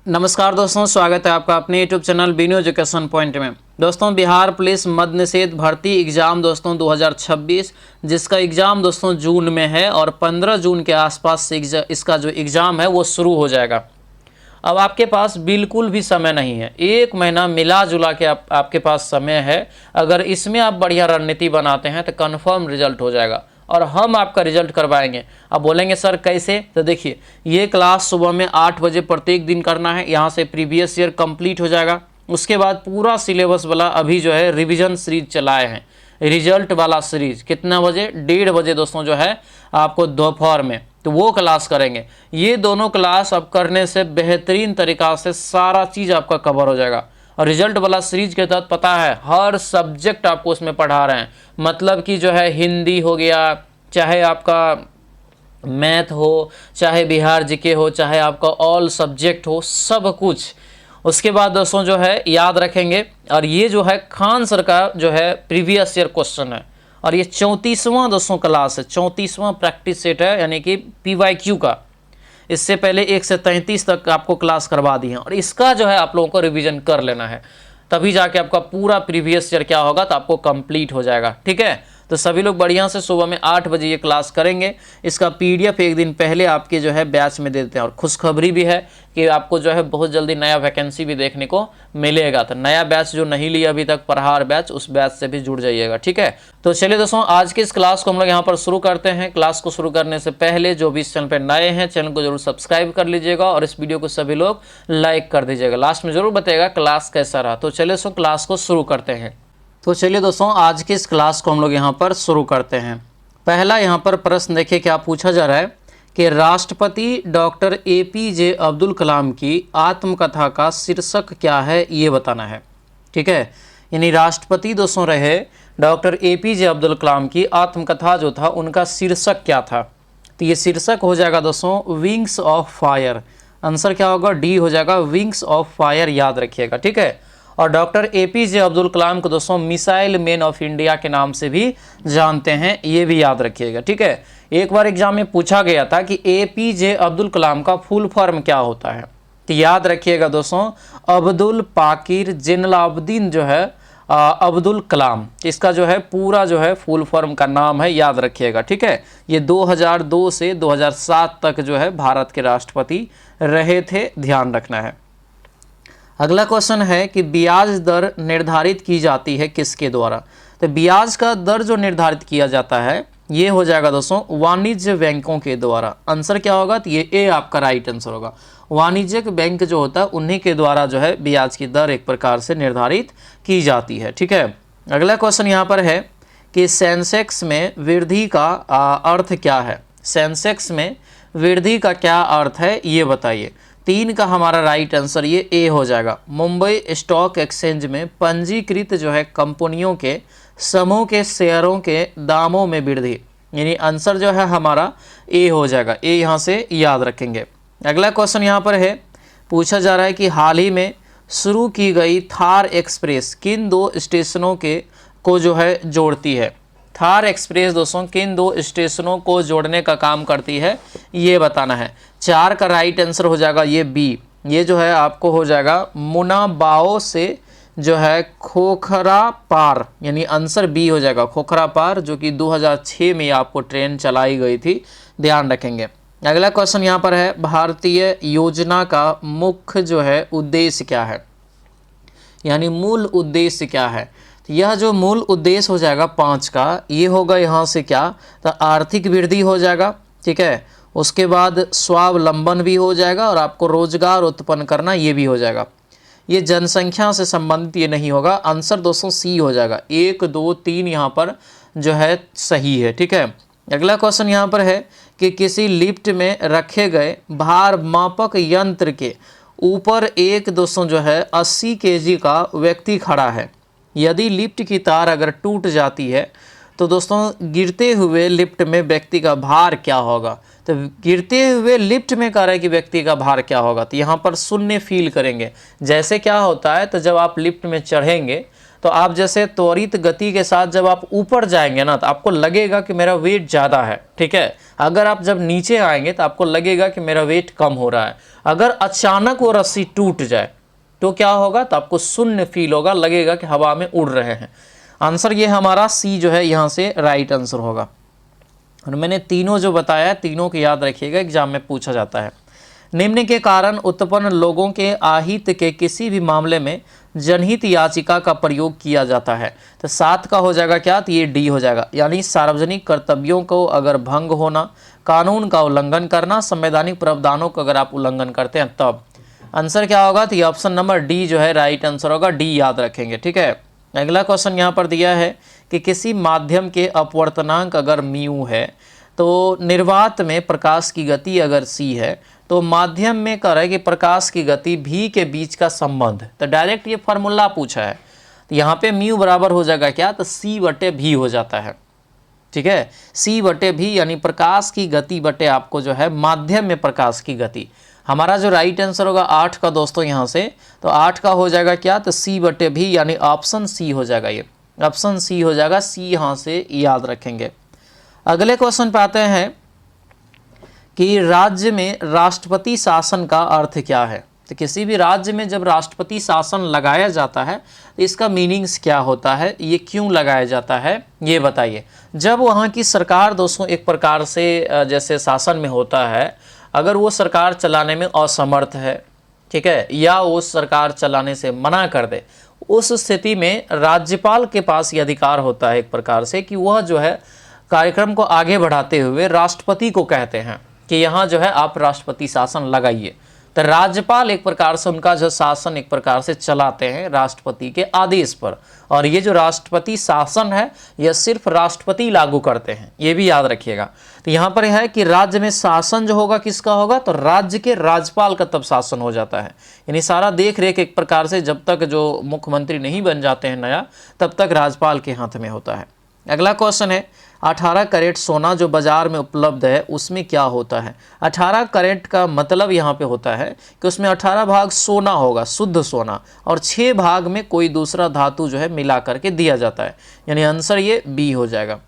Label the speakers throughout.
Speaker 1: नमस्कार दोस्तों, स्वागत है आपका अपने YouTube channel Binu education point में। दोस्तों, बिहार पुलिस मद्य निषेध भर्ती एग्ज़ाम दोस्तों 2026, जिसका एग्ज़ाम दोस्तों जून में है और 15 जून के आसपास से इसका जो एग्ज़ाम है वो शुरू हो जाएगा। अब आपके पास बिल्कुल भी समय नहीं है, 1 महीना मिला जुला के आपके पास समय है। अगर इसमें आप बढ़िया रणनीति बनाते हैं तो कन्फर्म रिजल्ट हो जाएगा और हम आपका रिजल्ट करवाएंगे। आप बोलेंगे सर कैसे? तो देखिए, ये क्लास सुबह में 8 बजे प्रत्येक दिन करना है। यहाँ से प्रीवियस ईयर कंप्लीट हो जाएगा। उसके बाद पूरा सिलेबस वाला अभी जो है रिवीजन सीरीज चलाए हैं। रिजल्ट वाला सीरीज कितना बजे? 1:30 बजे दोस्तों जो है आपको दोपहर में, तो वो क्लास करेंगे। ये दोनों क्लास अब करने से बेहतरीन तरीक़ा से सारा चीज़ आपका कवर हो जाएगा। और रिजल्ट वाला सीरीज के तहत पता है हर सब्जेक्ट आपको उसमें पढ़ा रहे हैं। मतलब कि जो है हिंदी हो गया, चाहे आपका मैथ हो, चाहे बिहार जीके हो, चाहे आपका ऑल सब्जेक्ट हो, सब कुछ। उसके बाद दोस्तों जो है याद रखेंगे। और ये जो है खान सर का जो है प्रीवियस ईयर क्वेश्चन है और ये 34वां दोस्तों क्लास है, 34वां प्रैक्टिस सेट है, यानी कि PYQ का। इससे पहले 1 से 33 तक आपको क्लास करवा दी है और इसका जो है आप लोगों को रिवीजन कर लेना है, तभी जाके आपका पूरा प्रीवियस ईयर क्या होगा तो आपको कंप्लीट हो जाएगा। ठीक है, तो सभी लोग बढ़िया से सुबह में 8 बजे ये क्लास करेंगे। इसका PDF एक दिन पहले आपके जो है बैच में दे देते हैं। और खुशखबरी भी है कि आपको जो है बहुत जल्दी नया वैकेंसी भी देखने को मिलेगा। तो नया बैच जो नहीं लिया अभी तक प्रहार बैच, उस बैच से भी जुड़ जाइएगा। ठीक है, तो चलिए दोस्तों आज की इस क्लास को हम लोग यहाँ पर शुरू करते हैं। क्लास को शुरू करने से पहले जो भी इस चैनल पर नए हैं, चैनल को जरूर सब्सक्राइब कर लीजिएगा और इस वीडियो को सभी लोग लाइक कर दीजिएगा। लास्ट में जरूर बताइएगा क्लास कैसा रहा। तो चलिए दोस्तों क्लास को शुरू करते हैं। तो चलिए दोस्तों आज की इस क्लास को हम लोग यहाँ पर शुरू करते हैं। पहला यहाँ पर प्रश्न देखिए क्या पूछा जा रहा है कि राष्ट्रपति डॉक्टर APJ अब्दुल कलाम की आत्मकथा का शीर्षक क्या है, ये बताना है। ठीक है, यानी राष्ट्रपति दोस्तों रहे डॉक्टर APJ अब्दुल कलाम की आत्मकथा जो था उनका शीर्षक क्या था। तो ये शीर्षक हो जाएगा दोस्तों विंग्स ऑफ फायर। आंसर क्या होगा? D हो जाएगा, विंग्स ऑफ फायर, याद रखिएगा। ठीक है, और डॉक्टर APJ अब्दुल कलाम को दोस्तों मिसाइल मैन ऑफ इंडिया के नाम से भी जानते हैं, ये भी याद रखिएगा। ठीक है, एक बार एग्जाम में पूछा गया था कि APJ अब्दुल कलाम का फुल फॉर्म क्या होता है, तो याद रखिएगा दोस्तों अब्दुल पाकिर जैनुलाब्दीन जो है अब्दुल कलाम, इसका जो है पूरा जो है फुल फॉर्म का नाम है, याद रखिएगा। ठीक है, ये 2002 से 2007 तक जो है भारत के राष्ट्रपति रहे थे, ध्यान रखना है। अगला क्वेश्चन है कि ब्याज दर निर्धारित की जाती है किसके द्वारा। तो ब्याज का दर जो निर्धारित किया जाता है ये हो जाएगा दोस्तों वाणिज्य बैंकों के द्वारा। आंसर क्या होगा? तो ये A आपका राइट आंसर होगा। वाणिज्यिक बैंक जो होता है उन्हीं के द्वारा जो है ब्याज की दर एक प्रकार से निर्धारित की जाती है। ठीक है, अगला क्वेश्चन यहाँ पर है कि सेंसेक्स में वृद्धि का अर्थ क्या है। सेंसेक्स में वृद्धि का क्या अर्थ है ये बताइए। 3 का हमारा राइट आंसर ये A हो जाएगा। मुंबई स्टॉक एक्सचेंज में पंजीकृत जो है कंपनियों के समूह के शेयरों के दामों में वृद्धि, यानी आंसर जो है हमारा A हो जाएगा। A यहाँ से याद रखेंगे। अगला क्वेश्चन यहाँ पर है, पूछा जा रहा है कि हाल ही में शुरू की गई थार एक्सप्रेस किन 2 स्टेशनों को जो है जोड़ती है। थार एक्सप्रेस दोस्तों किन 2 स्टेशनों को जोड़ने का काम करती है ये बताना है। 4 का राइट आंसर हो जाएगा ये B। ये जो है आपको हो जाएगा मुनाबाओ से जो है खोखरा पार, यानी आंसर B हो जाएगा खोखरा पार, जो कि 2006 में आपको ट्रेन चलाई गई थी, ध्यान रखेंगे। अगला क्वेश्चन यहाँ पर है भारतीय योजना का मुख्य जो है उद्देश्य क्या है, यानी मूल उद्देश्य क्या है। तो यह जो मूल उद्देश्य हो जाएगा 5 का, ये होगा यहाँ से क्या, तो आर्थिक वृद्धि हो जाएगा। ठीक है, उसके बाद स्वावलंबन भी हो जाएगा और आपको रोजगार उत्पन्न करना ये भी हो जाएगा। ये जनसंख्या से संबंधित ये नहीं होगा। आंसर दोस्तों C हो जाएगा। 1 2 3 यहाँ पर जो है सही है। ठीक है, अगला क्वेश्चन यहाँ पर है कि किसी लिफ्ट में रखे गए भार मापक यंत्र के ऊपर एक दोस्तों जो है 80 kg का व्यक्ति खड़ा है। यदि लिफ्ट की तार अगर टूट जाती है तो दोस्तों गिरते हुए लिफ्ट में व्यक्ति का भार क्या होगा। तो गिरते हुए लिफ्ट में कह रहा है कि व्यक्ति का भार क्या होगा, तो यहाँ पर शून्य फील करेंगे। जैसे क्या होता है, तो जब आप लिफ्ट में चढ़ेंगे तो आप जैसे त्वरित गति के साथ जब आप ऊपर जाएंगे ना तो आपको लगेगा कि मेरा वेट ज़्यादा है, ठीक है। अगर आप जब नीचे आएंगे तो आपको लगेगा कि मेरा वेट कम हो रहा है। अगर अचानक वो रस्सी टूट जाए तो क्या होगा, तो आपको शून्य फील होगा, लगेगा कि हवा में उड़ रहे हैं। आंसर ये हमारा सी जो है यहाँ से राइट आंसर होगा। और मैंने तीनों जो बताया तीनों को याद रखिएगा, एग्जाम में पूछा जाता है। निम्न के कारण उत्पन्न लोगों के अहित के किसी भी मामले में जनहित याचिका का प्रयोग किया जाता है। तो 7 का हो जाएगा क्या, तो ये डी हो जाएगा, यानी सार्वजनिक कर्तव्यों को अगर भंग होना, कानून का उल्लंघन करना, संवैधानिक प्रावधानों का अगर आप उल्लंघन करते हैं तब। आंसर क्या होगा, तो ये ऑप्शन नंबर डी जो है राइट आंसर होगा, डी याद रखेंगे, ठीक है। अगला क्वेश्चन यहाँ पर दिया है कि किसी माध्यम के अपवर्तनांक अगर म्यू है तो निर्वात में प्रकाश की गति अगर सी है तो माध्यम में कह रहा है कि प्रकाश की गति भी के बीच का संबंध। तो डायरेक्ट ये फार्मूला पूछा है, तो यहाँ पे म्यू बराबर हो जाएगा क्या, तो सी बटे भी हो जाता है, ठीक है। सी बटे भी यानी प्रकाश की गति बटे आपको जो है माध्यम में प्रकाश की गति। हमारा जो राइट आंसर होगा 8 का दोस्तों यहाँ से, तो 8 का हो जाएगा क्या, तो सी बटे भी यानी ऑप्शन सी हो जाएगा, ये ऑप्शन सी हो जाएगा, सी यहाँ से याद रखेंगे। अगले क्वेश्चन पे आते हैं कि राज्य में राष्ट्रपति शासन का अर्थ क्या है। तो किसी भी राज्य में जब राष्ट्रपति शासन लगाया जाता है तो इसका मीनिंग्स क्या होता है, ये क्यों लगाया जाता है, ये बताइए। जब वहाँ की सरकार दोस्तों एक प्रकार से जैसे शासन में होता है, अगर वो सरकार चलाने में असमर्थ है, ठीक है, या वो सरकार चलाने से मना कर दे, उस स्थिति में राज्यपाल के पास ये अधिकार होता है एक प्रकार से कि वह जो है कार्यक्रम को आगे बढ़ाते हुए राष्ट्रपति को कहते हैं कि यहाँ जो है आप राष्ट्रपति शासन लगाइए। तो राज्यपाल एक प्रकार से उनका जो शासन एक प्रकार से चलाते हैं राष्ट्रपति के आदेश पर, और ये जो राष्ट्रपति शासन है यह सिर्फ राष्ट्रपति लागू करते हैं, ये भी याद रखिएगा। तो यहाँ पर यह है कि राज्य में शासन जो होगा किसका होगा, तो राज्य के राज्यपाल का तब शासन हो जाता है, यानी सारा देख रेख एक प्रकार से जब तक जो मुख्यमंत्री नहीं बन जाते हैं नया, तब तक राज्यपाल के हाथ में होता है। अगला क्वेश्चन है 18 कैरेट सोना जो बाजार में उपलब्ध है उसमें क्या होता है। 18 कैरेट का मतलब यहाँ पे होता है कि उसमें 18 भाग सोना होगा, शुद्ध सोना, और 6 भाग में कोई दूसरा धातु जो है मिला करके दिया जाता है, यानी आंसर ये बी हो जाएगा।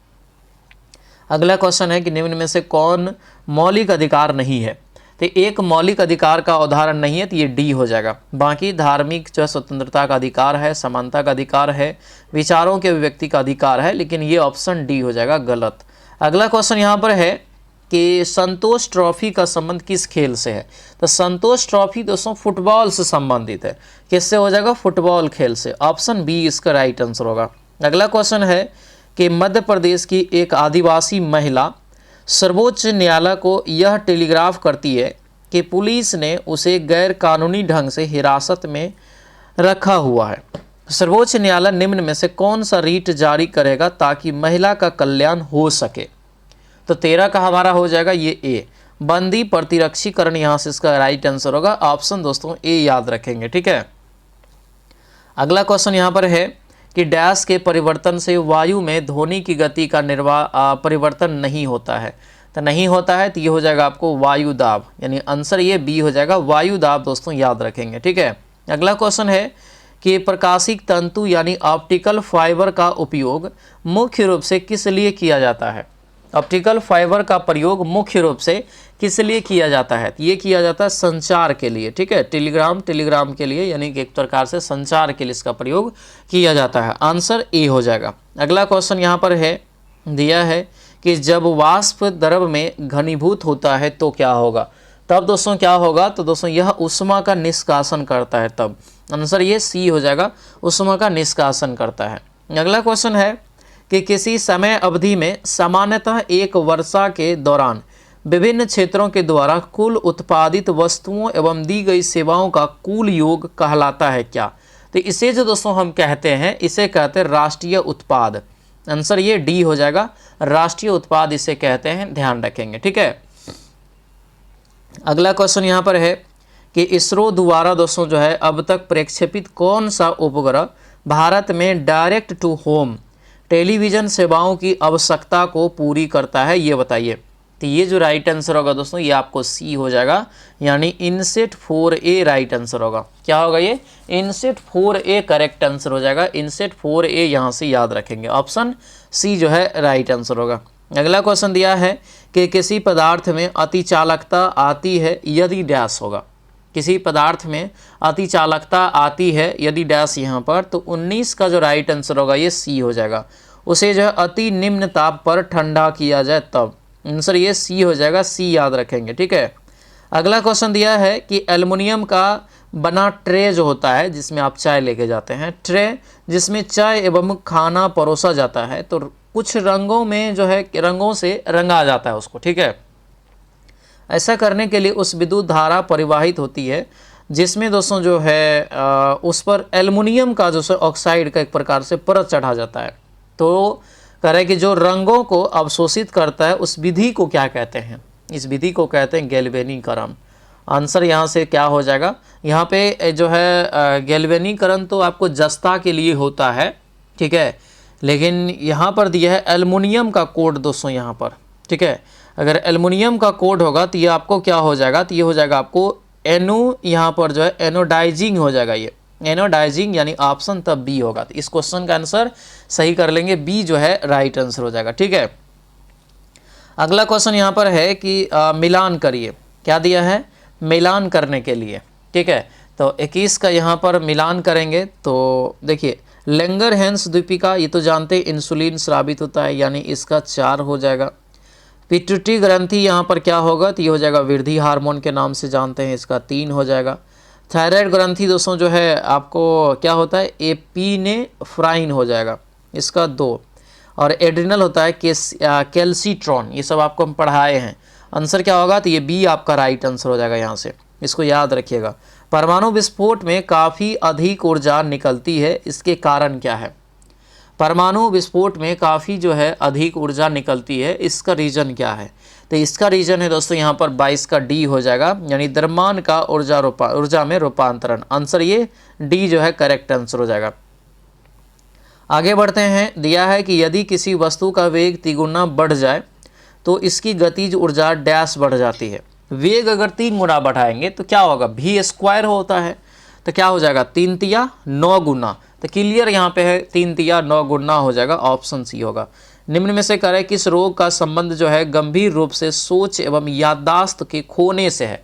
Speaker 1: अगला क्वेश्चन है कि निम्न में से कौन मौलिक अधिकार नहीं है। तो एक मौलिक अधिकार का उदाहरण नहीं है, तो ये डी हो जाएगा। बाकी धार्मिक जो स्वतंत्रता का अधिकार है, समानता का अधिकार है, विचारों के अभिव्यक्ति का अधिकार है, लेकिन ये ऑप्शन डी हो जाएगा गलत। अगला क्वेश्चन यहाँ पर है कि संतोष ट्रॉफी का संबंध किस खेल से है। तो संतोष ट्रॉफी दोस्तों फुटबॉल से संबंधित है। किससे हो जाएगा, फुटबॉल खेल से। ऑप्शन बी इसका राइट आंसर होगा। अगला क्वेश्चन है कि मध्य प्रदेश की एक आदिवासी महिला सर्वोच्च न्यायालय को यह टेलीग्राफ करती है कि पुलिस ने उसे गैर कानूनी ढंग से हिरासत में रखा हुआ है। सर्वोच्च न्यायालय निम्न में से कौन सा रीट जारी करेगा ताकि महिला का कल्याण हो सके। तो 13 का हमारा हो जाएगा ये ए, बंदी प्रतिरक्षीकरण, यहाँ से इसका राइट आंसर होगा। ऑप्शन दोस्तों ए याद रखेंगे, ठीक है। अगला क्वेश्चन यहाँ पर है कि डैश के परिवर्तन से वायु में ध्वनि की गति का परिवर्तन नहीं होता है। तो नहीं होता है तो ये हो जाएगा आपको वायु दाब, यानी आंसर ये बी हो जाएगा, वायु दाब दोस्तों याद रखेंगे, ठीक है। अगला क्वेश्चन है कि प्रकाशिक तंतु यानी ऑप्टिकल फाइबर का उपयोग मुख्य रूप से किस लिए किया जाता है। ऑप्टिकल फाइबर का प्रयोग मुख्य रूप से किस लिए किया जाता है, तो ये किया जाता है संचार के लिए, ठीक है। टेलीग्राम के लिए, यानी कि एक प्रकार से संचार के लिए इसका प्रयोग किया जाता है। आंसर ए हो जाएगा। अगला क्वेश्चन यहाँ पर है दिया है कि जब वाष्प द्रव में घनीभूत होता है तो क्या होगा। तब दोस्तों क्या होगा, तो दोस्तों यह ऊष्मा का निष्कासन करता है, तब आंसर ये सी हो जाएगा, ऊष्मा का निष्कासन करता है। अगला क्वेश्चन है कि किसी समय अवधि में सामान्यतः एक वर्षा के दौरान विभिन्न क्षेत्रों के द्वारा कुल उत्पादित वस्तुओं एवं दी गई सेवाओं का कुल योग कहलाता है क्या। तो इसे जो दोस्तों हम कहते हैं, इसे कहते हैं राष्ट्रीय उत्पाद। आंसर ये डी हो जाएगा, राष्ट्रीय उत्पाद इसे कहते हैं, ध्यान रखेंगे, ठीक है। अगला क्वेश्चन यहाँ पर है कि इसरो द्वारा दोस्तों जो है अब तक प्रक्षेपित कौन सा उपग्रह भारत में डायरेक्ट टू होम टेलीविज़न सेवाओं की आवश्यकता को पूरी करता है, ये बताइए। तो ये जो राइट आंसर होगा दोस्तों ये आपको सी हो जाएगा, यानी इनसेट 4A राइट आंसर होगा। क्या होगा ये? इनसेट 4A करेक्ट आंसर हो जाएगा। इनसेट 4A यहाँ से याद रखेंगे, ऑप्शन सी जो है राइट आंसर होगा। अगला क्वेश्चन दिया है कि किसी पदार्थ में अतिचालकता आती है यदि डैश होगा। किसी पदार्थ में अतिचालकता आती है यदि डैश यहाँ पर, तो 19 का जो राइट आंसर होगा ये सी हो जाएगा। उसे जो है अति निम्न ताप पर ठंडा किया जाए तब, आंसर ये सी हो जाएगा, सी याद रखेंगे। ठीक है। अगला क्वेश्चन दिया है कि एल्युमिनियम का बना ट्रे जो होता है जिसमें आप चाय लेके जाते हैं, ट्रे जिसमें चाय एवं खाना परोसा जाता है, तो कुछ रंगों में जो है रंगों से रंगा जाता है उसको। ठीक है। ऐसा करने के लिए उस विद्युत धारा परिवाहित होती है जिसमें दोस्तों जो है उस पर एल्युमिनियम का जो है ऑक्साइड का एक प्रकार से परत चढ़ा जाता है। तो कह रहे हैं कि जो रंगों को अवशोषित करता है उस विधि को क्या कहते हैं? इस विधि को कहते हैं गैल्वेनीकरण। आंसर यहाँ से क्या हो जाएगा? यहाँ पे जो है गैल्वेनीकरण तो आपको जस्ता के लिए होता है, ठीक है, लेकिन यहाँ पर दिया है एल्युमिनियम का कोड दोस्तों यहाँ पर। ठीक है। अगर एल्युमिनियम का कोड होगा तो ये आपको क्या हो जाएगा? तो ये हो जाएगा आपको एनो, यहाँ पर जो है एनोडाइजिंग हो जाएगा, ये एनोडाइजिंग, यानी ऑप्शन तब बी होगा। तो इस क्वेश्चन का आंसर सही कर लेंगे, बी जो है राइट आंसर हो जाएगा। ठीक है। अगला क्वेश्चन यहाँ पर है कि मिलान करिए। क्या दिया है? मिलान करने के लिए। ठीक है। तो 21 का यहाँ पर मिलान करेंगे तो देखिए लैंगरहैंस द्वीपिका, ये तो जानते हैं इंसुलिन स्रावित होता है, यानी इसका 4 हो जाएगा। पिट्यूटरी ग्रंथि यहाँ पर क्या होगा? तो ये हो जाएगा वृद्धि हार्मोन के नाम से जानते हैं, इसका 3 हो जाएगा। थायराइड ग्रंथि दोस्तों जो है आपको क्या होता है? एपिनेफ्राइन हो जाएगा, इसका 2। और एड्रिनल होता है कैल्सिट्रॉन, ये सब आपको हम पढ़ाए हैं। आंसर क्या होगा? तो ये बी आपका राइट आंसर हो जाएगा। यहाँ से इसको याद रखिएगा। परमाणु विस्फोट में काफ़ी अधिक ऊर्जा निकलती है, इसके कारण क्या है? परमाणु विस्फोट में काफ़ी जो है अधिक ऊर्जा निकलती है, इसका रीज़न क्या है? तो इसका रीज़न है दोस्तों यहाँ पर 22 का डी हो जाएगा, यानी द्रव्यमान का ऊर्जा में रूपांतरण। आंसर ये डी जो है करेक्ट आंसर हो जाएगा। आगे बढ़ते हैं। दिया है कि यदि किसी वस्तु का वेग तिगुना बढ़ जाए तो इसकी गतिज ऊर्जा डैश बढ़ जाती है। वेग अगर 3 गुना बढ़ाएंगे तो क्या होगा? v स्क्वायर होता है, तो क्या हो जाएगा? 3 तिया 9 गुना। तो क्लियर यहाँ पे है 3 तिया 9 गुना हो जाएगा, ऑप्शन सी होगा। निम्न में से करें किस रोग का संबंध जो है गंभीर रूप से सोच एवं याददाश्त के खोने से है?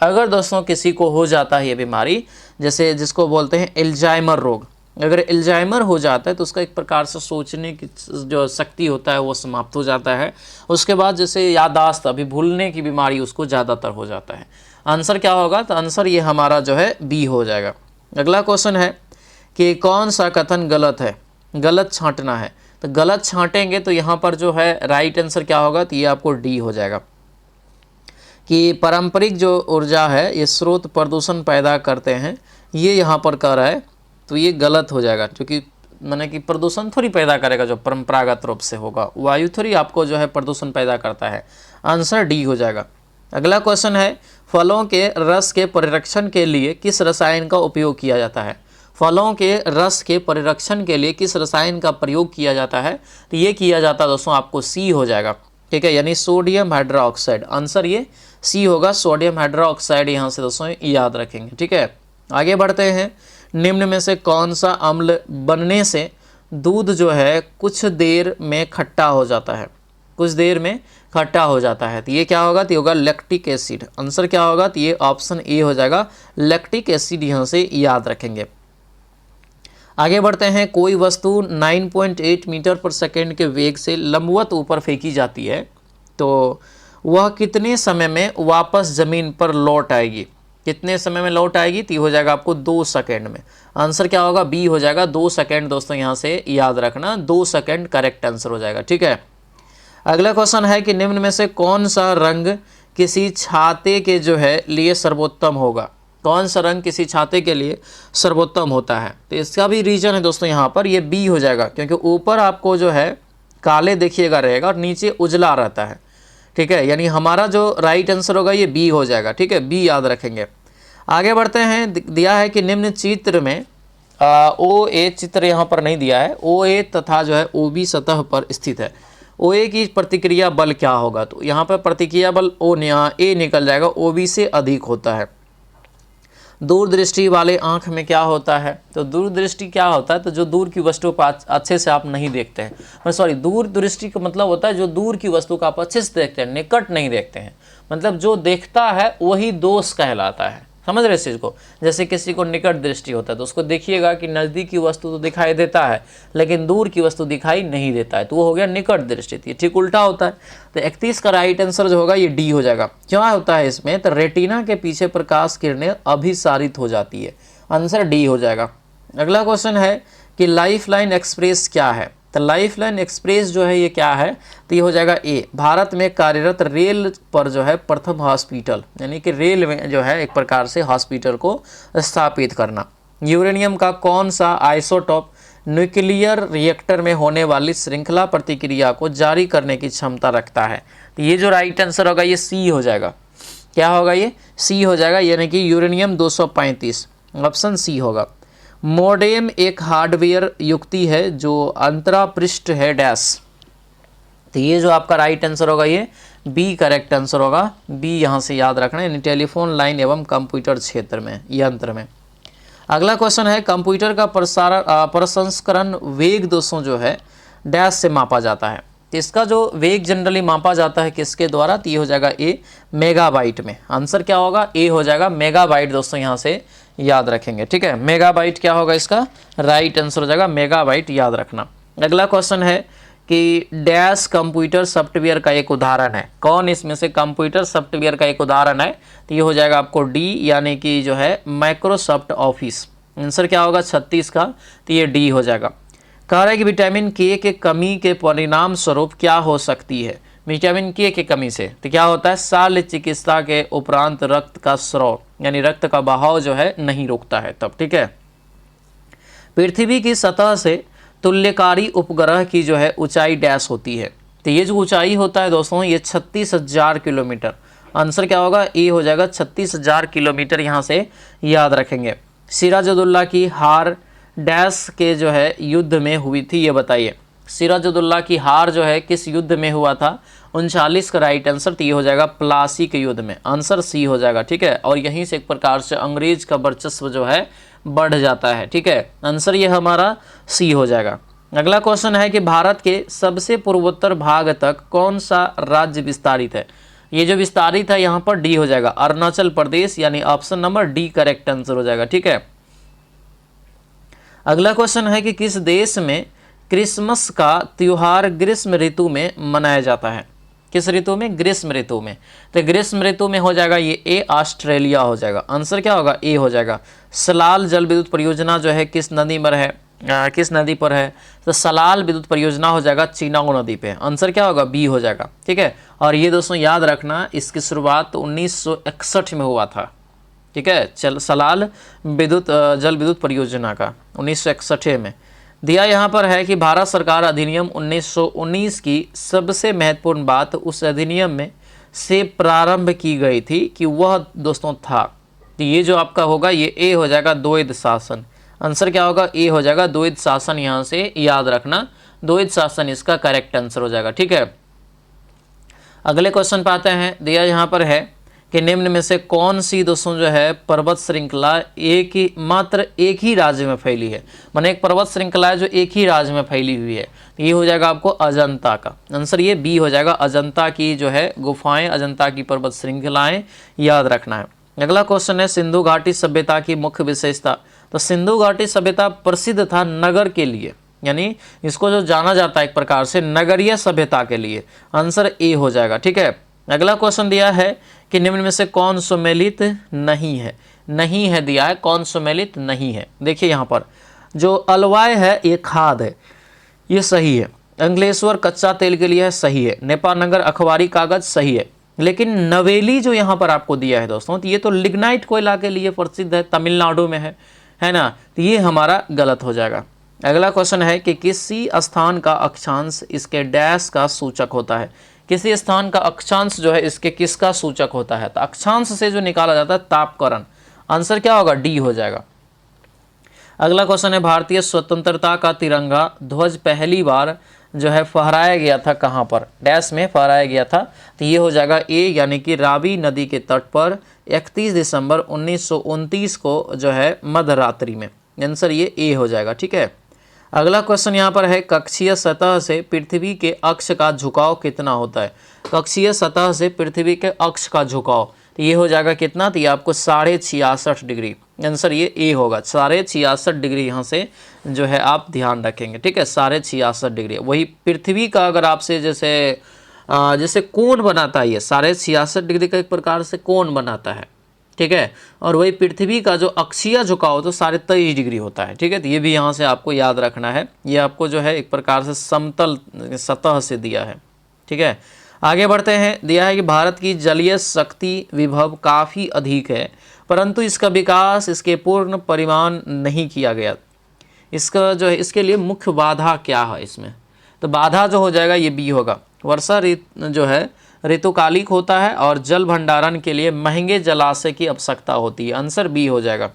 Speaker 1: अगर दोस्तों किसी को हो जाता है ये बीमारी, जैसे जिसको बोलते हैं एल्जाइमर रोग, अगर एल्जाइमर हो जाता है तो उसका एक प्रकार से सोचने की जो शक्ति होता है वो समाप्त हो जाता है। उसके बाद जैसे याददाश्त, अभी भूलने की बीमारी उसको ज़्यादातर हो जाता है। आंसर क्या होगा? तो आंसर ये हमारा जो है बी हो जाएगा। अगला क्वेश्चन है कि कौन सा कथन गलत है? गलत छांटना है, तो गलत छांटेंगे तो यहाँ पर जो है राइट आंसर क्या होगा? तो ये आपको डी हो जाएगा कि पारंपरिक जो ऊर्जा है ये स्रोत प्रदूषण पैदा करते हैं, ये यहाँ पर कह रहा है, तो ये गलत हो जाएगा, क्योंकि मैंने कि प्रदूषण थोड़ी पैदा करेगा जो परंपरागत रूप से होगा, वायु थोड़ी आपको जो है प्रदूषण पैदा करता है। आंसर डी हो जाएगा। अगला क्वेश्चन है फलों के रस के परिरक्षण के लिए किस रसायन का उपयोग किया जाता है? फलों के रस के परिरक्षण के लिए किस रसायन का प्रयोग किया जाता है? तो ये किया जाता है दोस्तों आपको सी हो जाएगा। ठीक है, यानी सोडियम हाइड्रोक्साइड। आंसर ये सी होगा, सोडियम हाइड्रोक्साइड यहाँ से दोस्तों याद रखेंगे। ठीक है, आगे बढ़ते हैं। निम्न में से कौन सा अम्ल बनने से दूध जो है कुछ देर में खट्टा हो जाता है? कुछ देर में खट्टा हो जाता है, तो ये क्या होगा? तो होगा लैक्टिक एसिड। आंसर क्या होगा? तो ये ऑप्शन ए हो जाएगा, लैक्टिक एसिड यहाँ से याद रखेंगे। आगे बढ़ते हैं। कोई वस्तु 9.8 मीटर पर सेकेंड के वेग से लंबवत ऊपर फेंकी जाती है तो वह कितने समय में वापस ज़मीन पर लौट आएगी? कितने समय में लौट आएगी? तो हो जाएगा आपको 2 सेकेंड में। आंसर क्या होगा? बी हो जाएगा, 2 सेकेंड। दोस्तों यहाँ से याद रखना, 2 सेकेंड करेक्ट आंसर हो जाएगा। ठीक है, अगला क्वेश्चन है कि निम्न में से कौन सा रंग किसी छाते के जो है लिए सर्वोत्तम होगा? कौन सा रंग किसी छाते के लिए सर्वोत्तम होता है? तो इसका भी रीजन है दोस्तों यहाँ पर, ये बी हो जाएगा, क्योंकि ऊपर आपको जो है काले देखिएगा रहेगा और नीचे उजला रहता है। ठीक है, यानी हमारा जो राइट आंसर होगा ये बी हो जाएगा। ठीक है, बी याद रखेंगे। आगे बढ़ते हैं। दिया है कि निम्न चित्र में ओ ए चित्र यहाँ पर नहीं दिया है, ओ ए तथा जो है ओ बी सतह पर स्थित है। OA की प्रतिक्रिया बल क्या होगा, तो यहाँ पर प्रतिक्रिया बल यहाँ A निकल जाएगा, OB से अधिक होता है। दूरदृष्टि वाले आंख में क्या होता है, तो दूरदृष्टि क्या होता है, तो जो दूर की वस्तु को अच्छे से आप नहीं देखते हैं, सॉरी दूरदृष्टि का मतलब होता है जो दूर की वस्तु को आप अच्छे से देखते हैं, निकट नहीं देखते हैं, मतलब जो देखता है वही दोष कहलाता है। समझ रहे इस चीज़ को। जैसे किसी को निकट दृष्टि होता है तो उसको देखिएगा कि नज़दीक की वस्तु तो दिखाई देता है लेकिन दूर की वस्तु दिखाई नहीं देता है, तो वो हो गया निकट दृष्टि। ठीक उल्टा होता है। तो 31 का राइट आंसर जो होगा ये डी हो जाएगा। क्या होता है इसमें, तो रेटिना के पीछे प्रकाश किरणें अभिसारित हो जाती है, आंसर डी हो जाएगा। अगला क्वेश्चन है कि लाइफलाइन एक्सप्रेस क्या है, तो लाइफलाइन एक्सप्रेस जो है ये क्या है, तो ये हो जाएगा ए, भारत में कार्यरत रेल पर जो है प्रथम हॉस्पिटल, यानी कि रेल में जो है एक प्रकार से हॉस्पिटल को स्थापित करना। यूरेनियम का कौन सा आइसोटॉप न्यूक्लियर रिएक्टर में होने वाली श्रृंखला प्रतिक्रिया को जारी करने की क्षमता रखता है, तो ये जो राइट आंसर होगा ये सी हो जाएगा। क्या होगा, ये सी हो जाएगा, यानी कि यूरेनियम 235, ऑप्शन सी होगा। मोडेम एक हार्डवेयर युक्ति है जो अंतरापृष्ठ है डैश, तो ये जो आपका राइट आंसर होगा ये बी करेक्ट आंसर होगा। बी यहाँ से याद रखना है, टेलीफोन लाइन एवं कंप्यूटर क्षेत्र में, यंत्र में। अगला क्वेश्चन है कंप्यूटर का प्रसंस्करण वेग दोस्तों जो है डैश से मापा जाता है, तो इसका जो वेग जनरली मापा जाता है किसके द्वारा, तो ये हो जाएगा ए, मेगाबाइट में। आंसर क्या होगा, ए हो जाएगा, मेगाबाइट दोस्तों यहाँ से याद रखेंगे। ठीक है, मेगाबाइट क्या होगा इसका राइट आंसर हो जाएगा, मेगाबाइट याद रखना। अगला क्वेश्चन है कि डैश कंप्यूटर सॉफ्टवेयर का एक उदाहरण है, कौन इसमें से कंप्यूटर सॉफ्टवेयर का एक उदाहरण है, तो ये हो जाएगा आपको डी, यानी कि जो है माइक्रोसॉफ्ट ऑफिस। आंसर क्या होगा 36 का, तो ये डी हो जाएगा। कह रहा है कि विटामिन के कमी के परिणाम स्वरूप क्या हो सकती है, विटामिन के की कमी से, तो क्या होता है, शल्य चिकित्सा के उपरांत रक्त का स्राव, यानी रक्त का बहाव जो है नहीं रुकता है तब। ठीक है, पृथ्वी की सतह से तुल्यकारी उपग्रह की जो है ऊंचाई डैश होती है, तो ये जो ऊंचाई होता है दोस्तों ये 36,000 किलोमीटर। आंसर क्या होगा, ए हो जाएगा, 36,000 किलोमीटर यहाँ से याद रखेंगे। सिराजुद्दौला की हार डैश के जो है युद्ध में हुई थी, ये बताइए। सिराजुद्दौला की हार जो है किस युद्ध में हुआ था, 39 का राइट आंसर, तो ये हो जाएगा प्लासी के युद्ध में। आंसर सी हो जाएगा। ठीक है, और यहीं से एक प्रकार से अंग्रेज का वर्चस्व जो है बढ़ जाता है। ठीक है, आंसर ये हमारा सी हो जाएगा। अगला क्वेश्चन है कि भारत के सबसे पूर्वोत्तर भाग तक कौन सा राज्य विस्तारित है, ये जो विस्तारित है यहाँ पर डी हो जाएगा, अरुणाचल प्रदेश, यानी option number D correct answer हो जाएगा। ठीक है, अगला क्वेश्चन है कि किस देश में क्रिसमस का त्योहार ग्रीष्म ऋतु में मनाया जाता है, किस ऋतु में, ग्रीष्म ऋतु में, तो ग्रीष्म ऋतु में हो जाएगा ये ए, ऑस्ट्रेलिया हो जाएगा। आंसर क्या होगा, ए हो जाएगा। सलाल जल विद्युत परियोजना जो है किस नदी पर है, किस नदी पर है, तो सलाल विद्युत परियोजना हो जाएगा चीनाब नदी पे। आंसर क्या होगा, बी हो जाएगा। ठीक है, और ये दोस्तों याद रखना इसकी शुरुआत 1961 में हुआ था। ठीक है, सलाल विद्युत जल विद्युत परियोजना का 1961 में दिया। यहाँ पर है कि भारत सरकार अधिनियम 1919 की सबसे महत्वपूर्ण बात उस अधिनियम में से प्रारंभ की गई थी कि वह दोस्तों था, तो ये जो आपका होगा ये ए हो जाएगा, द्वैध शासन। आंसर क्या होगा, ए हो जाएगा, द्वैध शासन। यहाँ से याद रखना, द्वैध शासन इसका करेक्ट आंसर हो जाएगा। ठीक है, अगले क्वेश्चन पे आते हैं। दिया यहाँ पर है कि निम्न में से कौन सी दोस्तों जो है पर्वत श्रृंखला मात्र एक ही राज्य में फैली है, माने एक पर्वत श्रृंखला है जो एक ही राज्य में फैली हुई है, ये हो जाएगा आपको अजंता का। आंसर ये बी हो जाएगा, अजंता की जो है गुफाएं, अजंता की पर्वत श्रृंखलाएं याद रखना है। अगला क्वेश्चन है सिंधु घाटी सभ्यता की मुख्य विशेषता, तो सिंधु घाटी सभ्यता प्रसिद्ध था नगर के लिए, यानी इसको जो जाना जाता है एक प्रकार से नगरीय सभ्यता के लिए। आंसर ए हो जाएगा। ठीक है, अगला क्वेश्चन दिया है कि निम्न में से कौन सुमेलित नहीं है, नहीं है दिया है, कौन सुमेलित नहीं है। देखिए यहाँ पर जो अलवाय है ये खाद है, ये सही है। अंकलेश्वर कच्चा तेल के लिए है, सही है। नेपानगर अखबारी कागज, सही है। लेकिन नवेली जो यहाँ पर आपको दिया है दोस्तों, तो ये तो लिग्नाइट कोयला के लिए प्रसिद्ध है, तमिलनाडु में है ना, तो ये हमारा गलत हो जाएगा। अगला क्वेश्चन है कि किसी स्थान का अक्षांश इसके डैश का सूचक होता है, किसी स्थान का अक्षांश जो है इसके किसका सूचक होता है, तो अक्षांश से जो निकाला जाता है तापकरण। आंसर क्या होगा, डी हो जाएगा। अगला क्वेश्चन है भारतीय स्वतंत्रता का तिरंगा ध्वज पहली बार जो है फहराया गया था, कहाँ पर, डैश में फहराया गया था। तो ये हो जाएगा ए, यानी कि रावी नदी के तट पर 31 दिसंबर 1929 को जो है मध्यरात्रि में। आंसर ये ए हो जाएगा। ठीक है, अगला क्वेश्चन यहाँ पर है, कक्षीय सतह से पृथ्वी के अक्ष का झुकाव कितना होता है? कक्षीय सतह से पृथ्वी के अक्ष का झुकाव, तो ये हो जाएगा कितना? तो ये आपको 66.5 डिग्री। आंसर ये ए होगा, 66.5 डिग्री यहाँ से जो है आप ध्यान रखेंगे। ठीक है, 66.5 डिग्री। वही पृथ्वी का अगर आपसे जैसे कोण बनाता है, ये 66.5 डिग्री का एक प्रकार से कोण बनाता है। ठीक है, और वही पृथ्वी का जो अक्षीय झुकाव तो 23.5 डिग्री होता है। ठीक है, तो ये भी यहाँ से आपको याद रखना है। ये आपको जो है एक प्रकार से समतल सतह से दिया है। ठीक है, आगे बढ़ते हैं। दिया है कि भारत की जलीय शक्ति विभव काफ़ी अधिक है, परंतु इसका विकास इसके पूर्ण परिमाण नहीं किया गया। इसका जो है, इसके लिए मुख्य बाधा क्या है इसमें? तो बाधा जो हो जाएगा ये बी होगा। वर्षा ऋतु जो है ऋतुकालिक होता है और जल भंडारण के लिए महंगे जलाशय की आवश्यकता होती है। आंसर बी हो जाएगा।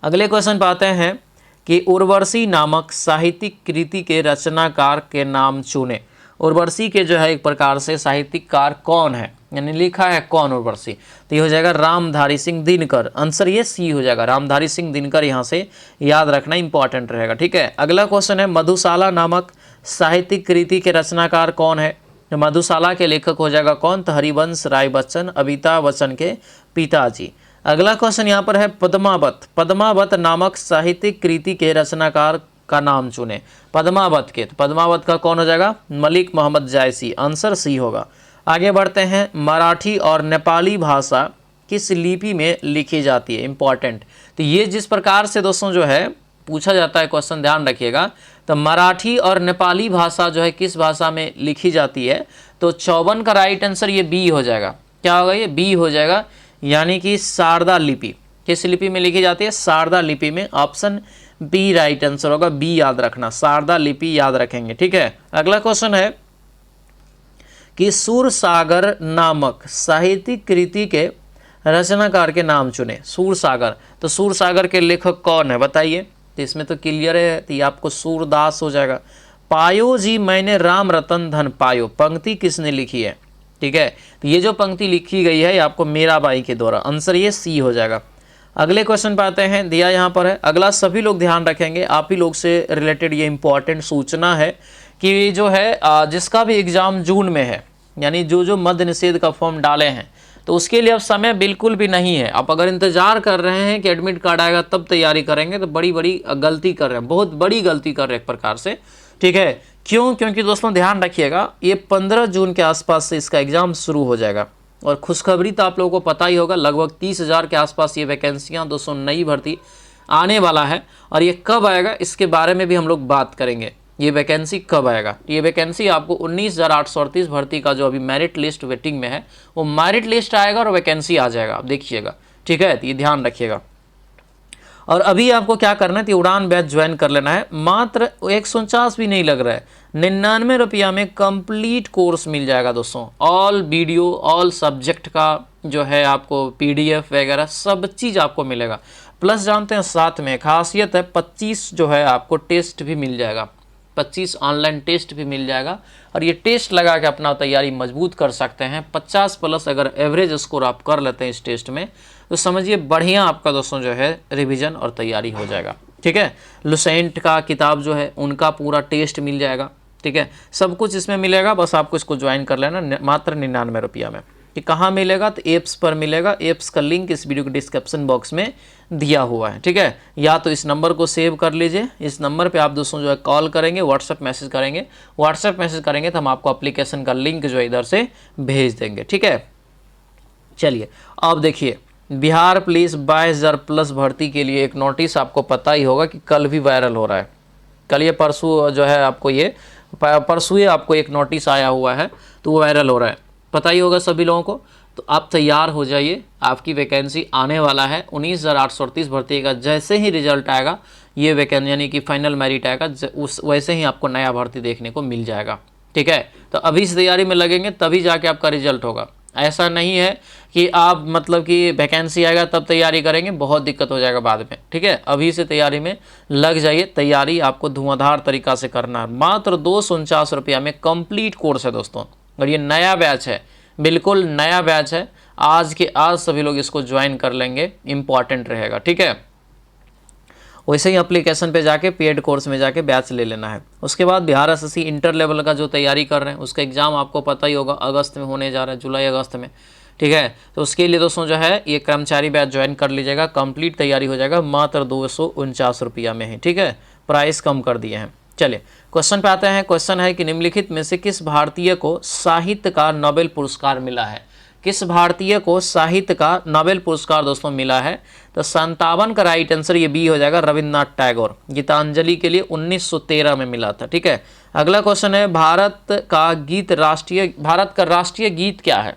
Speaker 1: अगले क्वेश्चन पाते हैं कि उर्वशी नामक साहित्यिक कृति के रचनाकार के नाम चुने। उर्वशी के जो है एक प्रकार से साहित्यकार कौन है, यानी लिखा है कौन उर्वशी? तो ये हो जाएगा रामधारी सिंह दिनकर। आंसर ये सी हो जाएगा, रामधारी सिंह दिनकर। यहाँ से याद रखना इंपॉर्टेंट रहेगा। ठीक है, अगला क्वेश्चन है, मधुशाला नामक साहित्यिक कृति के रचनाकार कौन है? मधुशाला के लेखक हो जाएगा कौन? तो हरिवंश राय बच्चन, अमिताभ बच्चन के पिताजी। अगला क्वेश्चन यहाँ पर है, पद्मावत। पद्मावत नामक साहित्यिक कृति के रचनाकार का नाम चुने। पद्मावत के, तो पद्मावत का कौन हो जाएगा? मलिक मोहम्मद जायसी। आंसर सी होगा। आगे बढ़ते हैं, मराठी और नेपाली भाषा किस लिपि में लिखी जाती है? इंपॉर्टेंट। तो ये जिस प्रकार से दोस्तों जो है पूछा जाता है क्वेश्चन, ध्यान रखिएगा। तो मराठी और नेपाली भाषा जो है किस भाषा में लिखी जाती है? तो 54 का राइट आंसर ये बी हो जाएगा। क्या होगा? ये बी हो जाएगा, यानी कि शारदा लिपि। किस लिपि में लिखी जाती है? शारदा लिपि में। ऑप्शन बी राइट आंसर होगा, बी याद रखना, शारदा लिपि याद रखेंगे। ठीक है, अगला क्वेश्चन है कि सूरसागर नामक साहित्यिक कृति के रचनाकार के नाम चुने। सूरसागर, तो सूरसागर के लेखक कौन है बताइए? तो इसमें तो क्लियर है, तो ये आपको सूरदास हो जाएगा। पायो जी मैंने राम रतन धन पायो, पंक्ति किसने लिखी है? ठीक है, तो ये जो पंक्ति लिखी गई है ये आपको मीराबाई के द्वारा। आंसर ये सी हो जाएगा। अगले क्वेश्चन पे आते हैं, दिया यहाँ पर है, अगला सभी लोग ध्यान रखेंगे, आप ही लोग से रिलेटेड ये इंपॉर्टेंट सूचना है कि जो है जिसका भी एग्जाम जून में है, यानी जो मद्य निषेध का फॉर्म डाले हैं, तो उसके लिए अब समय बिल्कुल भी नहीं है। आप अगर इंतजार कर रहे हैं कि एडमिट कार्ड आएगा तब तैयारी करेंगे तो बड़ी गलती कर रहे हैं, बहुत बड़ी गलती कर रहे हैं एक प्रकार से। ठीक है, क्यों? क्योंकि दोस्तों ध्यान रखिएगा, ये 15 जून के आसपास से इसका एग्जाम शुरू हो जाएगा। और खुशखबरी तो आप लोगों को पता ही होगा, लगभग 30,000 के आसपास ये वैकेंसियाँ दोस्तों नई भर्ती आने वाला है। और ये कब आएगा इसके बारे में भी हम लोग बात करेंगे, ये वैकेंसी कब आएगा। ये वैकेंसी आपको 19,838 भर्ती का जो अभी मेरिट लिस्ट वेटिंग में है, वो मेरिट लिस्ट आएगा और वैकेंसी आ जाएगा, आप देखिएगा। ठीक है, तो ये ध्यान रखिएगा। और अभी आपको क्या करना है, तो उड़ान बैच ज्वाइन कर लेना है। मात्र 149 भी नहीं लग रहा है, 99 रुपया में कंप्लीट कोर्स मिल जाएगा दोस्तों। ऑल वीडियो, ऑल सब्जेक्ट का जो है आपको PDF वगैरह सब चीज़ आपको मिलेगा। प्लस जानते हैं साथ में खासियत है, 25 जो है आपको टेस्ट भी मिल जाएगा, 25 ऑनलाइन टेस्ट भी मिल जाएगा। और ये टेस्ट लगा के अपना तैयारी मजबूत कर सकते हैं। 50+ अगर एवरेज स्कोर आप कर लेते हैं इस टेस्ट में, तो समझिए बढ़िया आपका दोस्तों जो है रिवीजन और तैयारी हो जाएगा। ठीक है, लुसेंट का किताब जो है उनका पूरा टेस्ट मिल जाएगा। ठीक है, सब कुछ इसमें मिलेगा, बस आपको इसको ज्वाइन कर लेना मात्र 99 रुपया में। कि कहाँ मिलेगा? तो एप्स पर मिलेगा। एप्स का लिंक इस वीडियो के डिस्क्रिप्शन बॉक्स में दिया हुआ है। ठीक है, या तो इस नंबर को सेव कर लीजिए, इस नंबर पे आप दोस्तों जो है कॉल करेंगे, व्हाट्सएप मैसेज करेंगे। व्हाट्सएप मैसेज करेंगे तो हम आपको एप्लीकेशन का लिंक जो है इधर से भेज देंगे। ठीक है, चलिए अब देखिए, बिहार पुलिस 22,000+ भर्ती के लिए एक नोटिस आपको पता ही होगा कि कल भी वायरल हो रहा है। कल ये परसों जो है आपको ये परसों आपको एक नोटिस आया हुआ है, तो वो वायरल हो रहा है, पता ही होगा सभी लोगों को। तो आप तैयार हो जाइए, आपकी वैकेंसी आने वाला है। 19,838 भर्ती का जैसे ही रिजल्ट आएगा, ये वैकेंसी यानी कि फाइनल मेरिट आएगा, उस वैसे ही आपको नया भर्ती देखने को मिल जाएगा। ठीक है, तो अभी इस तैयारी में लगेंगे तभी जाके आपका रिजल्ट होगा। ऐसा नहीं है कि आप मतलब कि वैकेंसी आएगा तब तैयारी करेंगे, बहुत दिक्कत हो जाएगा बाद में। ठीक है, अभी से तैयारी में लग जाइए। तैयारी आपको धुआंधार तरीका से करना है। मात्र 249 रुपया में कंप्लीट कोर्स है दोस्तों, और ये नया बैच है, बिल्कुल नया बैच है। आज के आज सभी लोग इसको ज्वाइन कर लेंगे, इंपॉर्टेंट रहेगा। ठीक है, वैसे ही एप्लीकेशन पे जाके पेड कोर्स में जाके बैच ले लेना है। उसके बाद बिहार एसएससी इंटर लेवल का जो तैयारी कर रहे हैं उसका एग्ज़ाम आपको पता ही होगा, अगस्त में होने जा रहा है, जुलाई अगस्त में। ठीक है, तो उसके लिए दोस्तों जो है ये कर्मचारी बैच ज्वाइन कर लीजिएगा, कंप्लीट तैयारी हो जाएगा मात्र 249 रुपया में ही। ठीक है, प्राइस कम कर दिए हैं। चलिए क्वेश्चन पे आते हैं। क्वेश्चन है कि निम्नलिखित में से किस भारतीय को साहित्य का नोबेल पुरस्कार मिला है? किस भारतीय को साहित्य का नोबेल पुरस्कार दोस्तों मिला है? तो 57 का राइट आंसर ये बी हो जाएगा, रविन्द्रनाथ टैगोर। गीतांजलि के लिए 1913 में मिला था। ठीक है, अगला क्वेश्चन है भारत का राष्ट्रीय गीत क्या है?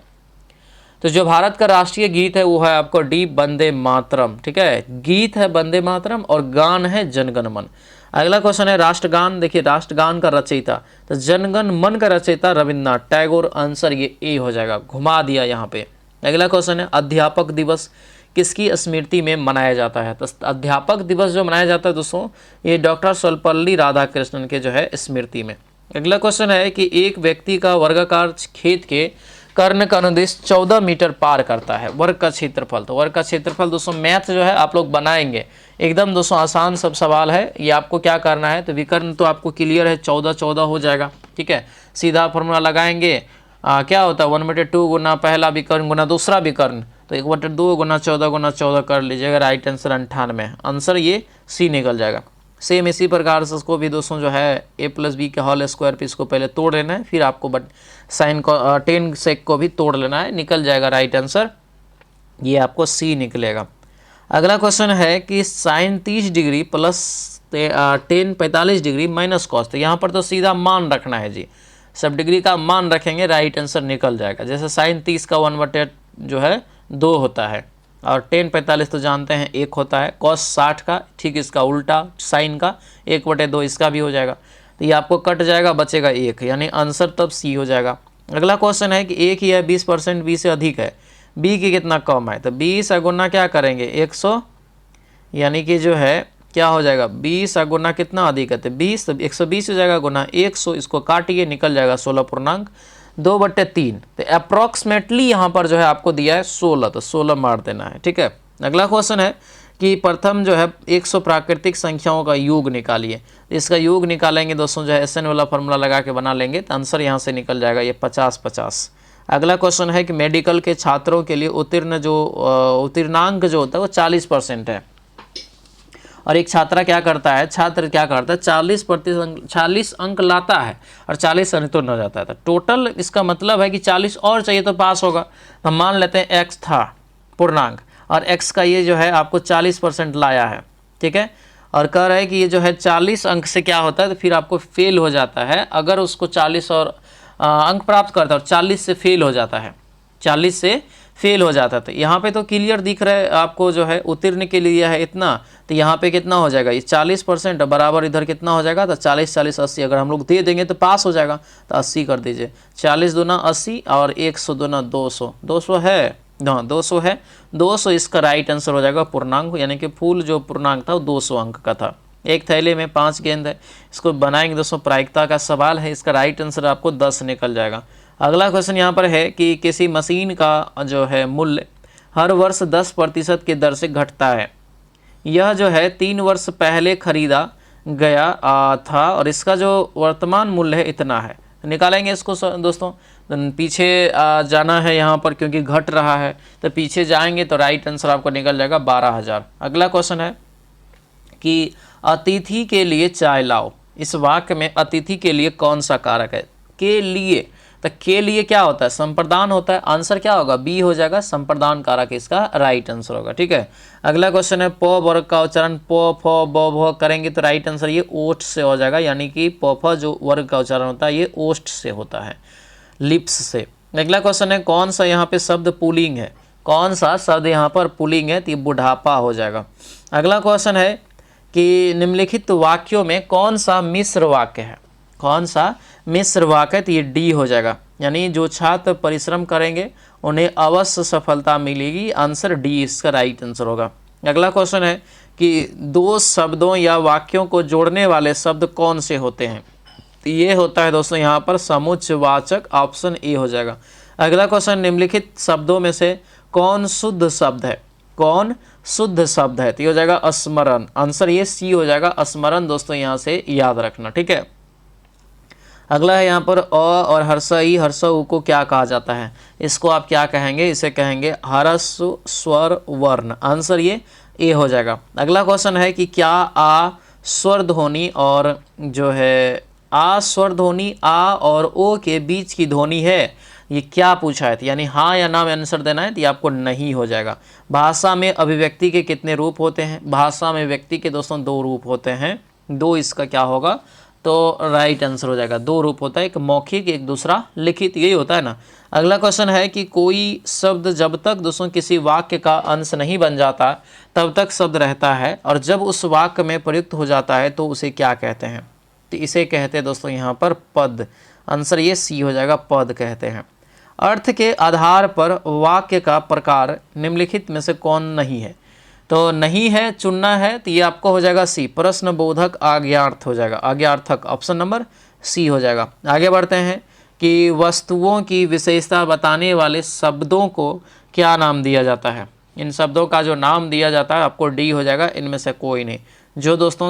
Speaker 1: तो जो भारत का राष्ट्रीय गीत है वो है आपको डी, वंदे मातरम। ठीक है, गीत है वंदे मातरम और गान है जनगण मन। अगला क्वेश्चन है राष्ट्रगान। देखिए राष्ट्रगान का रचयिता, तो जनगण मन का रचयिता रविन्द्रनाथ टैगोर। आंसर ये ए हो जाएगा, घुमा दिया यहाँ पे। अगला क्वेश्चन है अध्यापक दिवस किसकी स्मृति में मनाया जाता है? तो अध्यापक दिवस जो मनाया जाता है दोस्तों ये डॉक्टर सर्वपल्ली राधाकृष्णन के जो है स्मृति में। अगला क्वेश्चन है कि एक व्यक्ति का वर्गाकार खेत के कर्ण का अनुदेश 14 मीटर पार करता है, वर्ग का क्षेत्रफल। तो वर्ग का क्षेत्रफल दोस्तों मैथ जो है आप लोग बनाएंगे, एकदम दोस्तों आसान सब सवाल है। ये आपको क्या करना है, तो विकर्ण तो आपको क्लियर है, 14 हो जाएगा। ठीक है, सीधा फॉर्मूला लगाएंगे, क्या होता है 1/2 गुना पहला विकर्ण गुना दूसरा विकर्ण, तो 1/2 गुना 14 कर लीजिएगा। Right answer 98। आंसर ये सी निकल जाएगा। सेम इसी प्रकार से इसको भी दोस्तों जो है a+b के होल स्क्वायर पे इसको पहले तोड़ लेना है, फिर आपको साइन को 10 सेक को भी तोड़ लेना है, निकल जाएगा राइट आंसर, ये आपको सी निकलेगा। अगला क्वेश्चन है कि sine 30 degree plus 10 45 degree minus cos. तो यहाँ पर तो सीधा मान रखना है जी, सब डिग्री का मान रखेंगे, राइट आंसर निकल जाएगा। जैसे साइन 30 का 1/2 जो है 2 होता है, और 10 45 तो जानते हैं 1 होता है, कॉस 60 का ठीक इसका उल्टा साइन का 1/2 इसका भी हो जाएगा। तो ये आपको कट जाएगा, बचेगा 1, यानी आंसर तब सी हो जाएगा। अगला क्वेश्चन है कि एक ही है 20% बी से अधिक है, बी की कितना कम है? तो 20 गुना क्या करेंगे 100, यानी कि जो है क्या हो जाएगा 20 गुना कितना अधिक है? तो 20, तो 120 हो जाएगा गुना 100, इसको काटिए निकल जाएगा 16.2/3। तो अप्रॉक्सीमेटली यहाँ पर जो है आपको दिया है 16, तो 16 मार देना है। ठीक है, अगला क्वेश्चन है कि प्रथम जो है 100 प्राकृतिक संख्याओं का योग निकालिए। इसका योग निकालेंगे दोस्तों जो है SN वाला फॉर्मूला लगा के बना लेंगे, तो आंसर यहाँ से निकल जाएगा ये 50-50। अगला क्वेश्चन है कि मेडिकल के छात्रों के लिए उत्तीर्णांक जो होता है वो 40% है, और एक छात्र क्या करता है 40 अंक लाता है और 40 अंक तो न जाता है। तो टोटल इसका मतलब है कि 40 और चाहिए तो पास होगा। हम मान लेते हैं x था पूर्णांक, और x का ये जो है आपको 40% लाया है। ठीक है, और कह रहा है कि ये जो है 40 अंक से क्या होता है, तो फिर आपको फेल हो जाता है। अगर उसको 40 और अंक प्राप्त करता है और 40 से फेल हो जाता है, 40 से फेल हो जाता था। यहाँ पे तो क्लियर दिख रहा है आपको जो है उत्तीर्ण के लिए है इतना, तो यहाँ पे कितना हो जाएगा ये 40% बराबर इधर कितना हो जाएगा, तो 40 80 अगर हम लोग दे देंगे तो पास हो जाएगा। तो 80 कर दीजिए, 40 दूना 80 और 100 दूना 200, 200 है, हाँ 200 है, 200 इसका राइट आंसर हो जाएगा पूर्णांक, यानी कि फुल जो पूर्णांक था वो 200 अंक का था। एक थैले में 5 गेंद है, इसको बनाएंगे दोस्तों, प्रायिकता का सवाल है, इसका राइट आंसर आपको 10 निकल जाएगा। अगला क्वेश्चन यहाँ पर है कि किसी मशीन का जो है मूल्य हर वर्ष 10% की दर से घटता है। यह जो है 3 वर्ष पहले खरीदा गया था और इसका जो वर्तमान मूल्य है इतना है। निकालेंगे इसको दोस्तों, पीछे जाना है यहाँ पर क्योंकि घट रहा है, तो पीछे जाएंगे तो राइट आंसर आपको निकल जाएगा 12,000। अगला क्वेश्चन है कि अतिथि के लिए चाय लाओ, इस वाक्य में अतिथि के लिए कौन सा कारक है? के लिए, तो के लिए क्या होता है? संप्रदान होता है। आंसर क्या होगा? बी हो जाएगा, संप्रदान कारक इसका राइट आंसर होगा। ठीक है, अगला क्वेश्चन है प वर्ग का उच्चारण प फ ब भ करेंगे तो राइट आंसर ये ओष्ठ से हो जाएगा, यानी कि प फ जो वर्ग का उच्चारण होता है ये ओष्ठ से होता है, लिप्स से। अगला क्वेश्चन है कौन सा यहाँ पे शब्द पुल्लिंग है? कौन सा शब्द यहाँ पर पुल्लिंग है? तो ये बुढ़ापा हो जाएगा। अगला क्वेश्चन है कि निम्नलिखित वाक्यों में कौन सा मिश्र वाक्य है? कौन सा मिश्र वाक्य? तो ये डी हो जाएगा, यानी जो छात्र परिश्रम करेंगे उन्हें अवश्य सफलता मिलेगी। आंसर डी इसका राइट आंसर होगा। अगला क्वेश्चन है कि दो शब्दों या वाक्यों को जोड़ने वाले शब्द कौन से होते हैं? तो ये होता है दोस्तों यहाँ पर समुच्चयवाचक, ऑप्शन ए हो जाएगा। अगला क्वेश्चन, निम्नलिखित शब्दों में से कौन शुद्ध शब्द है? कौन शुद्ध शब्द है? तो ये हो जाएगा स्मरण। आंसर ये सी हो जाएगा, स्मरण दोस्तों यहाँ से याद रखना, ठीक है। अगला है यहाँ पर अ और हर्षा ई हर्षा उ को क्या कहा जाता है? इसको आप क्या कहेंगे? इसे कहेंगे हर्स्व स्वर वर्ण। आंसर ये ए हो जाएगा। अगला क्वेश्चन है कि क्या आ स्वर ध्वनि और जो है आ स्वर ध्वनि आ और ओ के बीच की ध्वनि है? ये क्या पूछा है? यानी हाँ या ना में आंसर देना है, तो ये आपको नहीं हो जाएगा। भाषा में अभिव्यक्ति के कितने रूप होते हैं? भाषा में व्यक्ति के दोस्तों दो रूप होते हैं। दो इसका क्या होगा? तो राइट आंसर हो जाएगा। दो रूप होता है, एक मौखिक एक दूसरा लिखित, यही होता है ना। अगला क्वेश्चन है कि कोई शब्द जब तक दोस्तों किसी वाक्य का अंश नहीं बन जाता तब तक शब्द रहता है, और जब उस वाक्य में प्रयुक्त हो जाता है तो उसे क्या कहते हैं? तो इसे कहते हैं दोस्तों यहाँ पर पद। आंसर ये सी हो जाएगा, पद कहते हैं। अर्थ के आधार पर वाक्य का प्रकार निम्नलिखित में से कौन नहीं है? तो नहीं है चुनना है, तो ये आपको हो जाएगा सी, प्रश्नबोधक आज्ञार्थ हो जाएगा, आज्ञार्थक, ऑप्शन नंबर सी हो जाएगा। आगे बढ़ते हैं कि वस्तुओं की विशेषता बताने वाले शब्दों को क्या नाम दिया जाता है? इन शब्दों का जो नाम दिया जाता है आपको डी हो जाएगा, इनमें से कोई नहीं। जो दोस्तों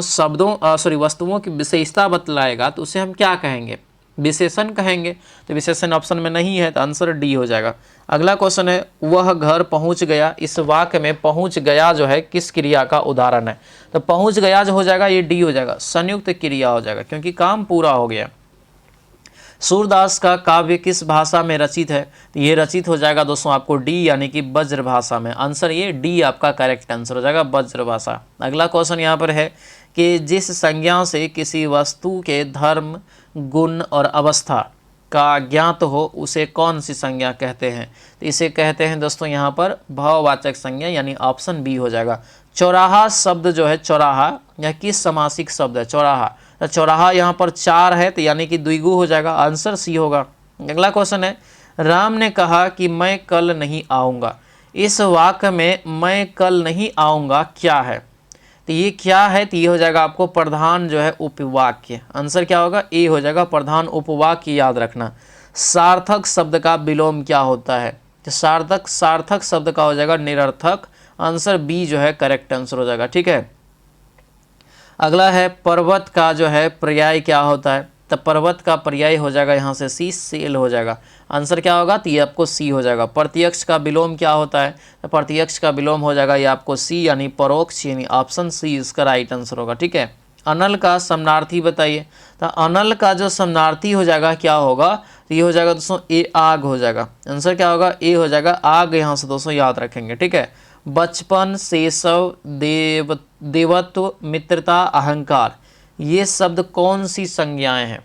Speaker 1: वस्तुओं की विशेषता बतलाएगा तो उसे हम क्या कहेंगे? विशेषण कहेंगे। तो विशेषण ऑप्शन में नहीं है, तो आंसर डी हो जाएगा। अगला क्वेश्चन है वह घर पहुंच गया। इस वाक्य में पहुंच गया जो है किस क्रिया का उदाहरण है? तो पहुंच गया जो हो जाएगा ये डी हो जाएगा, संयुक्त क्रिया हो जाएगा, क्योंकि काम पूरा हो गया। सूरदास का काव्य किस भाषा में रचित है? तो ये रचित हो जाएगा दोस्तों आपको डी, यानी कि ब्रज भाषा में। आंसर ये डी आपका करेक्ट आंसर हो जाएगा, ब्रज भाषा। अगला क्वेश्चन यहाँ पर है कि जिस संज्ञा से किसी वस्तु के धर्म, गुण और अवस्था का ज्ञात हो उसे कौन सी संज्ञा कहते हैं? तो इसे कहते हैं दोस्तों यहाँ पर भाववाचक संज्ञा, यानी ऑप्शन बी हो जाएगा। चौराहा शब्द जो है, चौराहा यह किस समासिक शब्द है? चौराहा, तो चौराहा यहाँ पर चार है, तो यानी कि द्विगु हो जाएगा, आंसर सी होगा। अगला क्वेश्चन है राम ने कहा कि मैं कल नहीं आऊँगा। इस वाक्य में मैं कल नहीं आऊँगा क्या है? तो ये क्या है? तो ये हो जाएगा आपको प्रधान जो है उपवाक्य। आंसर क्या होगा? ए हो जाएगा, प्रधान उपवाक्य याद रखना। सार्थक शब्द का विलोम क्या होता है? तो सार्थक शब्द का हो जाएगा निरर्थक। आंसर बी जो है करेक्ट आंसर हो जाएगा, ठीक है। अगला है पर्वत का जो है पर्याय क्या होता है? तो पर्वत का पर्याय हो जाएगा यहाँ से सी, सेल हो जाएगा। आंसर क्या होगा? तो ये आपको सी हो जाएगा। प्रत्यक्ष का विलोम क्या होता है? तो प्रत्यक्ष का विलोम हो जाएगा ये आपको सी, यानी परोक्ष, यानी ऑप्शन सी इसका राइट आंसर होगा, ठीक है। अनल का समानार्थी बताइए। तो अनल का जो समानार्थी हो जाएगा क्या होगा? तो ये हो जाएगा दोस्तों ए, आग हो जाएगा। आंसर क्या होगा? ए हो जाएगा, आग यहाँ से दोस्तों याद रखेंगे, ठीक है। बचपन, शैशव, देवत्व, मित्रता, अहंकार, ये शब्द कौन सी संज्ञाएं हैं?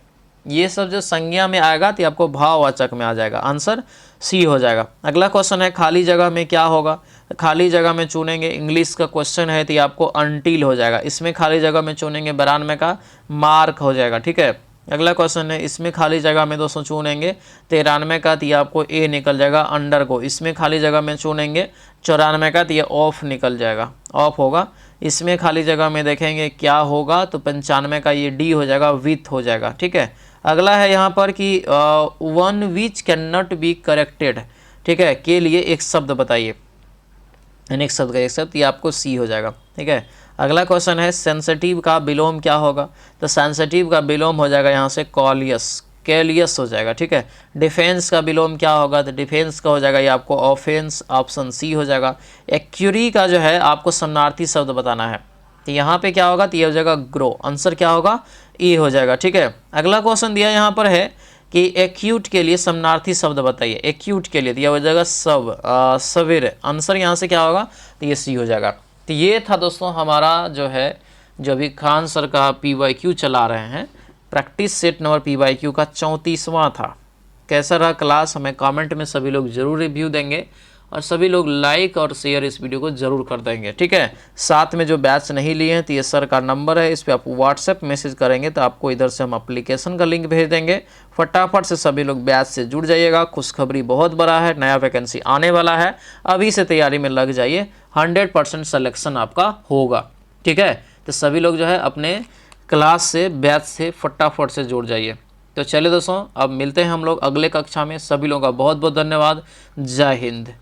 Speaker 1: ये सब जो संज्ञा में आएगा तो आपको भाववाचक में आ जाएगा, आंसर सी हो जाएगा। अगला क्वेश्चन है खाली जगह में क्या होगा? खाली जगह में चुनेंगे, इंग्लिश का क्वेश्चन है तो ये आपको अनटिल हो जाएगा। इसमें खाली जगह में चुनेंगे 92 का मार्क हो जाएगा, ठीक है। अगला क्वेश्चन है इसमें खाली जगह में दोस्तों चुनेंगे 93 का तो ये आपको ए निकल जाएगा, अंडर को। इसमें खाली जगह में चुनेंगे 94 का तो ये ऑफ निकल जाएगा, ऑफ होगा। इसमें खाली जगह में देखेंगे क्या होगा तो 95 का ये डी हो जाएगा, विथ हो जाएगा, ठीक है। अगला है यहाँ पर कि one which can not be corrected, ठीक है, के लिए एक शब्द बताइए। एक शब्द का एक शब्द, ये आपको सी हो जाएगा, ठीक है। अगला क्वेश्चन है सेंसिटिव का विलोम क्या होगा? तो सेंसिटिव का विलोम हो जाएगा यहाँ से कॉलियस, कैलियस हो जाएगा, ठीक है। डिफेंस का विलोम क्या होगा? तो डिफेंस का हो जाएगा ये आपको ऑफेंस, ऑप्शन सी हो जाएगा। एक्यूरी का जो है आपको समानार्थी शब्द बताना है, तो यहाँ पे क्या होगा? तो ये हो जाएगा ग्रो, आंसर क्या होगा? ए हो जाएगा, ठीक है। अगला क्वेश्चन दिया यहाँ पर है कि एक्यूट के लिए समानार्थी शब्द बताइए। एक्यूट के लिए दिया हो जाएगा सवेर, आंसर यहाँ से क्या होगा? तो ये सी हो जाएगा। तो ये था दोस्तों हमारा जो है, जो अभी खान सर का PYQ चला रहे हैं, प्रैक्टिस सेट नंबर PYQ का 34वां था। कैसा रहा क्लास? हमें कमेंट में सभी लोग जरूर रिव्यू देंगे। और सभी लोग लाइक और शेयर इस वीडियो को जरूर कर देंगे, ठीक है। साथ में जो बैच नहीं लिए हैं तो ये सर का नंबर है, इस पर आप व्हाट्सएप मैसेज करेंगे तो आपको इधर से हम एप्लीकेशन का लिंक भेज देंगे। फटाफट से सभी लोग बैच से जुड़ जाइएगा। खुशखबरी बहुत बड़ा है, नया वैकेंसी आने वाला है, अभी से तैयारी में लग जाइए, 100% सिलेक्शन आपका होगा, ठीक है। तो सभी लोग जो है अपने क्लास से बैच से फटाफट से जुड़ जाइए। तो चलिए दोस्तों, अब मिलते हैं हम लोग अगले कक्षा में। सभी लोगों का बहुत बहुत धन्यवाद। जय हिंद।